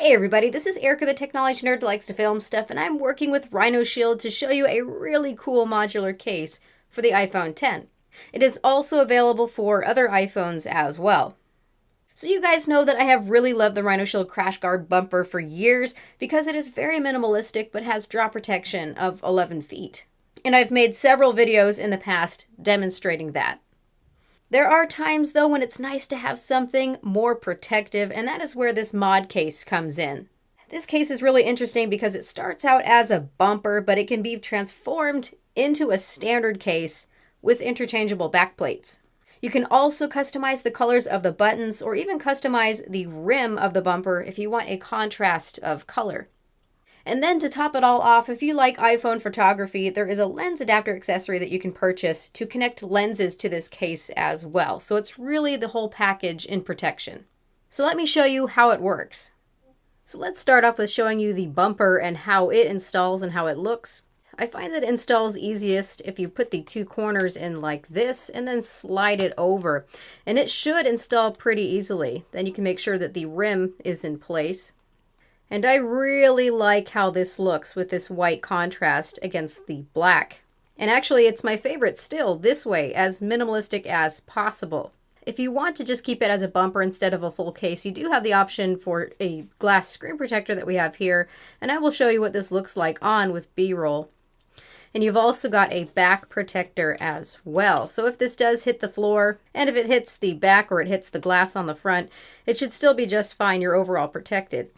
Hey everybody, this is Erica, the technology nerd who likes to film stuff, and I'm working with RhinoShield to show you a really cool modular case for the iPhone X. It is also available for other iPhones as well. So you guys know that I have really loved the RhinoShield crash guard bumper for years because it is very minimalistic but has drop protection of 11 feet. And I've made several videos in the past demonstrating that. There are times, though, when it's nice to have something more protective, and that is where this mod case comes in. This case is really interesting because it starts out as a bumper, but it can be transformed into a standard case with interchangeable backplates. You can also customize the colors of the buttons or even customize the rim of the bumper if you want a contrast of color. And then to top it all off, if you like iPhone photography, there is a lens adapter accessory that you can purchase to connect lenses to this case as well. So it's really the whole package in protection. So let me show you how it works. So let's start off with showing you the bumper and how it installs and how it looks. I find that it installs easiest if you put the two corners in like this and then slide it over. And it should install pretty easily. Then you can make sure that the rim is in place. And I really like how this looks with this white contrast against the black. And actually, it's my favorite still this way, as minimalistic as possible. If you want to just keep it as a bumper instead of a full case, you do have the option for a glass screen protector that we have here. And I will show you what this looks like on with B-roll. And you've also got a back protector as well. So if this does hit the floor, and if it hits the back or it hits the glass on the front, it should still be just fine. You're overall protected.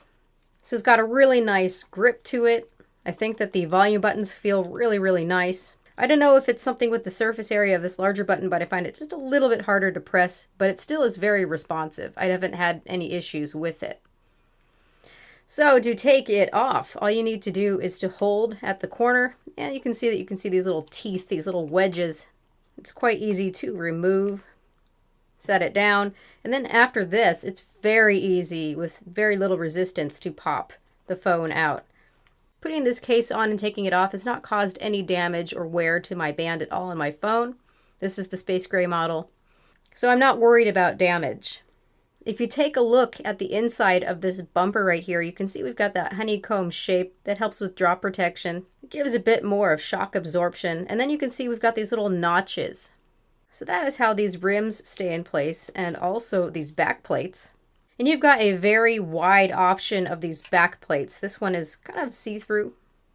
So it's got a really nice grip to it. I think that the volume buttons feel really, really nice. I don't know if it's something with the surface area of this larger button, but I find it just a little bit harder to press, but it still is very responsive. I haven't had any issues with it. So to take it off, all you need to do is to hold at the corner, and you can see these little teeth, these little wedges. It's quite easy to remove. Set it down, and then after this, it's very easy with very little resistance to pop the phone out. Putting this case on and taking it off has not caused any damage or wear to my band at all on my phone. This is the space gray model, so I'm not worried about damage. If you take a look at the inside of this bumper right here, you can see we've got that honeycomb shape that helps with drop protection. It gives a bit more of shock absorption, and then you can see we've got these little notches. So that is how these rims stay in place, and also these back plates. And you've got a very wide option of these back plates. This one is kind of see-through.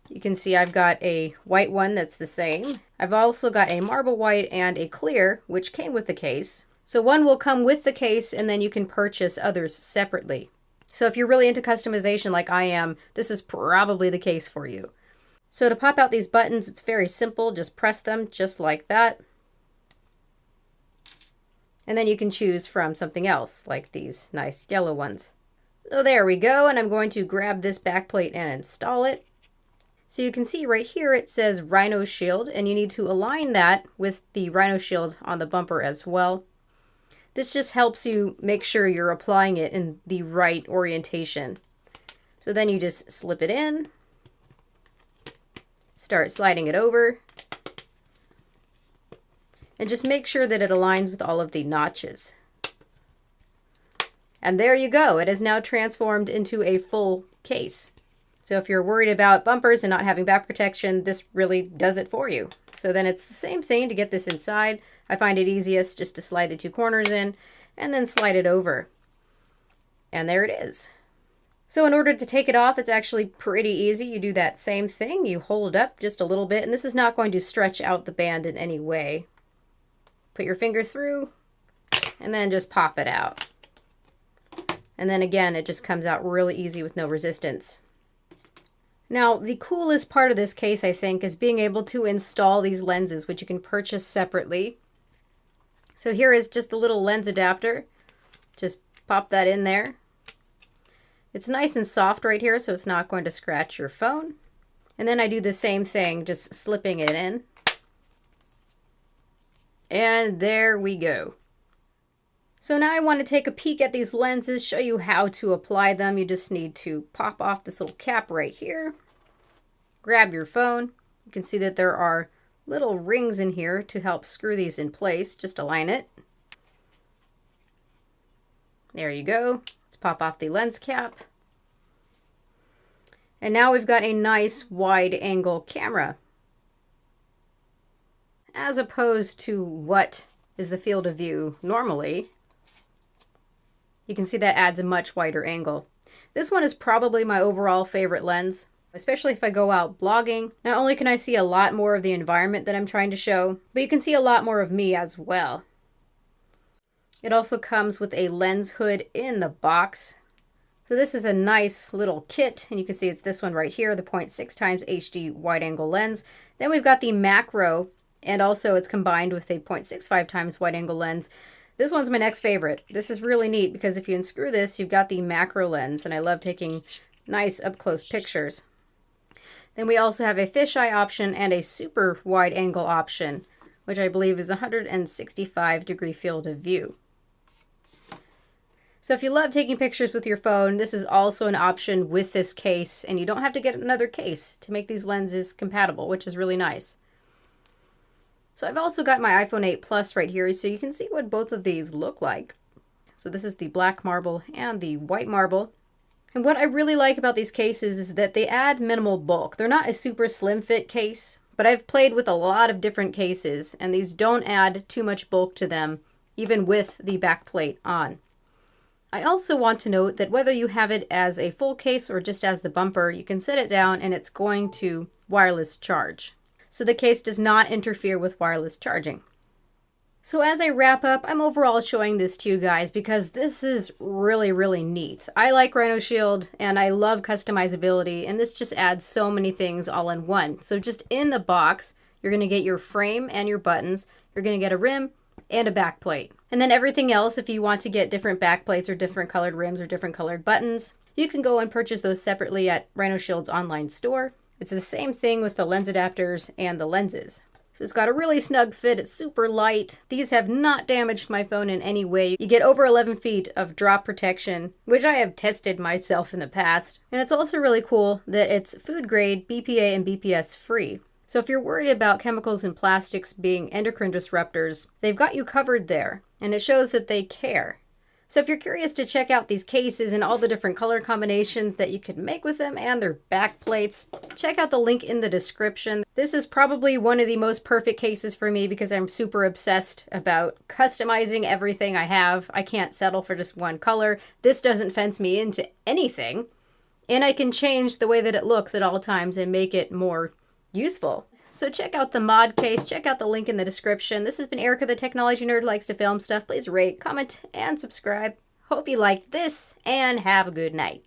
You can see I've got a white one that's the same. I've also got a marble white and a clear, which came with the case. So one will come with the case, and then you can purchase others separately. So if you're really into customization like I am, this is probably the case for you. So to pop out these buttons, it's very simple. Just press them just like that. And then you can choose from something else, like these nice yellow ones. So there we go, and I'm going to grab this backplate and install it. So you can see right here it says RhinoShield, and you need to align that with the RhinoShield on the bumper as well. This just helps you make sure you're applying it in the right orientation. So then you just slip it in, start sliding it over, and just make sure that it aligns with all of the notches. And there you go. It is now transformed into a full case. So if you're worried about bumpers and not having back protection, this really does it for you. So then it's the same thing to get this inside. I find it easiest just to slide the two corners in and then slide it over. And there it is. So in order to take it off, it's actually pretty easy. You do that same thing. You hold it up just a little bit, and this is not going to stretch out the band in any way. Put your finger through, and then just pop it out. And then again, it just comes out really easy with no resistance. Now, the coolest part of this case, I think, is being able to install these lenses, which you can purchase separately. So here is just the little lens adapter. Just pop that in there. It's nice and soft right here, so it's not going to scratch your phone. And then I do the same thing, just slipping it in. And there we go. So now I want to take a peek at these lenses, show you how to apply them. You just need to pop off this little cap right here. Grab your phone. You can see that there are little rings in here to help screw these in place. Just align it. There you go. Let's pop off the lens cap. And now we've got a nice wide angle camera, as opposed to what is the field of view normally. You can see that adds a much wider angle. This one is probably my overall favorite lens, especially if I go out blogging. Not only can I see a lot more of the environment that I'm trying to show, but you can see a lot more of me as well. It also comes with a lens hood in the box. So this is a nice little kit, and you can see it's this one right here, the 0.6 times HD wide angle lens. Then we've got the macro, and also it's combined with a 0.65 times wide angle lens. This one's my next favorite. This is really neat because if you unscrew this, you've got the macro lens, and I love taking nice up close pictures. Then we also have a fisheye option and a super wide angle option, which I believe is 165-degree field of view. So if you love taking pictures with your phone, this is also an option with this case, and you don't have to get another case to make these lenses compatible, which is really nice. So I've also got my iPhone 8 Plus right here, so you can see what both of these look like. So this is the black marble and the white marble. And what I really like about these cases is that they add minimal bulk. They're not a super slim fit case, but I've played with a lot of different cases, and these don't add too much bulk to them, even with the back plate on. I also want to note that whether you have it as a full case or just as the bumper, you can set it down and it's going to wireless charge. So the case does not interfere with wireless charging. So as I wrap up, I'm overall showing this to you guys because this is really, really neat. I like RhinoShield and I love customizability, and this just adds so many things all in one. So just in the box, you're going to get your frame and your buttons. You're going to get a rim and a back plate. And then everything else, if you want to get different back plates or different colored rims or different colored buttons, you can go and purchase those separately at RhinoShield's online store. It's the same thing with the lens adapters and the lenses. So it's got a really snug fit, it's super light. These have not damaged my phone in any way. You get over 11 feet of drop protection, which I have tested myself in the past. And it's also really cool that it's food grade, BPA and BPS free. So if you're worried about chemicals and plastics being endocrine disruptors, they've got you covered there, and it shows that they care. So if you're curious to check out these cases and all the different color combinations that you can make with them and their back plates, check out the link in the description. This is probably one of the most perfect cases for me because I'm super obsessed about customizing everything I have. I can't settle for just one color. This doesn't fence me into anything, and I can change the way that it looks at all times and make it more useful. So check out the mod case, check out the link in the description. This has been Erica, the technology nerd who likes to film stuff. Please rate, comment, and subscribe. Hope you liked this, and have a good night.